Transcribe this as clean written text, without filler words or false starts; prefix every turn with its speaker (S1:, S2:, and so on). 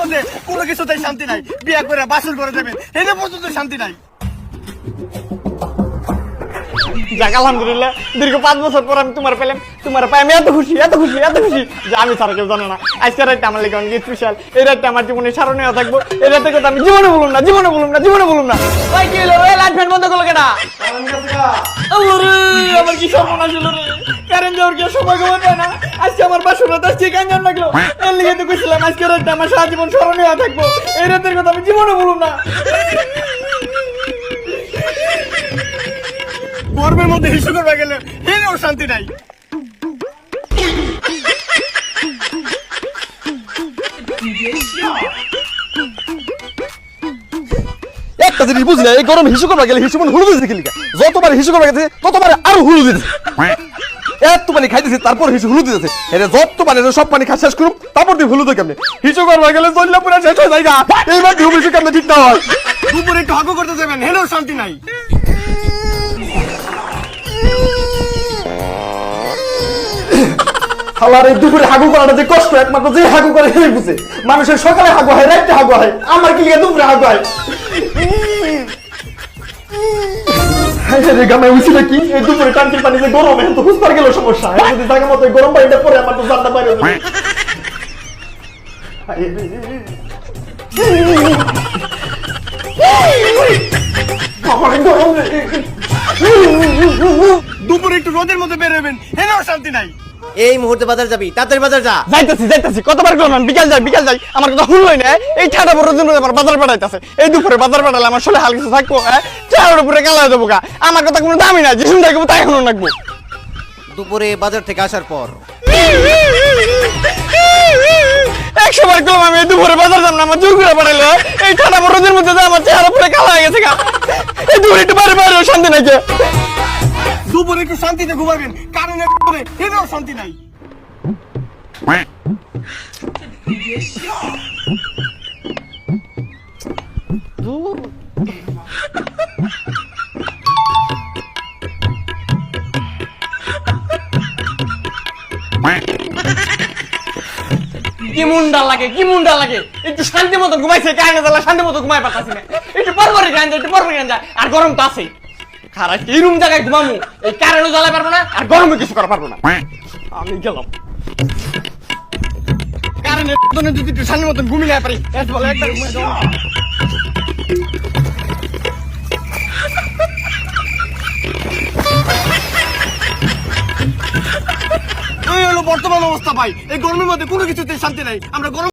S1: মধ্যে কোনো কিছুতেই শান্তি নাই। বিয়া করে বাসর করে দেবেন, এটা পর্যন্ত শান্তি নাই।
S2: যাক আলহামদুলিল্লাহ, দীর্ঘ 5 বছর পর আমি তোমার পেলাম। তোমার পায়ে আমি এত খুশি যে আমি ছাড়া কেউ জানে না। আজকের রাতটা আমার লেগে অনেক স্পেশাল। এই রাতটা আমার জীবনে স্মরণীয় থাকবো। এই রাতের কথা আমি জীবনে বলুম না। ভাই কি হলো? এই লাইট ফ্যান বন্ধ করলো কেনা? আল্লাহ রে, আমার কি সর্বনাশ হলো রে। কারেন্ট যাওয়ার কি সময় ঘুমা পায় না। আজকে আমার বাসর রাত আসছে, কাঞ্জন লাগলো। এর লেগে তো কইছিলাম আজকের রাতটা আমার সারা জীবন স্মরণীয় থাকবো। এই রাতের কথা আমি জীবনে বলুম না।
S1: গরমের মধ্যে হিসু করবে গেলে এরও শান্তি নাই।
S3: একটা জিনিস বুঝলি, এই গরম হিসু করবা গেলে হিসু হুলু দিতে গেলি, যতবার হিসু করবা গেছে ততবার আরো হুলু দিতেছে। এত পানি খাইতেছে তারপর হিসু হুলু দিতেছে। এটা যত পানি সব পানি খা শেষ করুম, তারপর তুই হুলু তো কেমনে হিসু করবা গেলে চললে পুরো শেষ হয়ে যায়। এইবার তুই হিসু কেমনে ঠিক না হয়।
S1: দুপুরে একটু হাগু করতে দেবেন, হেলেও শান্তি নাই।
S3: আমার এই দুপুরে হাগু করাটা যে কষ্ট, একমাত্র যে হাগু করে সেই বুঝে। মানুষের সকালে হাগু হয়, রাতে হাগু হয়, আমার কি লিগে দুপুরে হাগু হয়? গামে উঠছিল কি এই দুপুরে টাঙ্কির পানি যে গরম, এখন তো বুঝতে গেল সমস্যা। যদি থাকে মতো গরম পানিটা পরে আমার তো জানতে পারি।
S1: দুপুরে একটু রোদের মধ্যে বের হবেন, হেলেও শান্তি নাই।
S4: এই মুহূর্তে বাজার যাবি, তাড়াতাড়ি বাজার যা।
S2: যাইতাছি কতবার করলাম বিকাল যাই আমার কথা শুনলই না। এই ঠান্ডা বড় দিন আমার বাজার পাঠাইতেছে। এই দুপুরে বাজার পাঠালে আমার শরীরে হাল কিছু থাকবো? চার উপরে কালা হয়ে যাবো গা। আমার কথা কোনো দামই নাই, যে শুনতে থাকবো তাই শুনুন রাখবো।
S4: দুপুরে বাজার থেকে আসার পর
S2: 100 বার করলাম আমি এই দুপুরে বাজার যাব না, আমার জোর করে পাঠাইলো। এই ঠান্ডা বড় দিনের মধ্যে আমার চেহারা পুরো কালা হয়ে গেছে গা। এই দুপুরে একটু বাইরে শান্তি নাই।
S1: দুপুরে একটু শান্তিতে ঘুমাবেন, কারেন্টের হেলেও শান্তি নাই।
S2: কি মুন্ডা লাগে একটু শান্তি মতো ঘুমাইছে, কারণে জ্বালা শান্তি মতো ঘুমাই পারতাছি না। একটু পরপরে গান যায় আর গরম তো আছে। খারাপ এই রুম জায়গায় ঘুমামু, এই কারেন্টও জ্বালাই পারবো না আর গরমে কিছু করা পারবো না। আমি গেলাম।
S1: কারেন্টের জন্য যদি একটু শান্তি মতন ঘুমিয়ে পারি, বলে একটা ঘুমিয়ে যাও। এই হলো বর্তমান অবস্থা ভাই। এই গরমের মধ্যে কোনো কিছুতে শান্তি নাই। আমরা গরম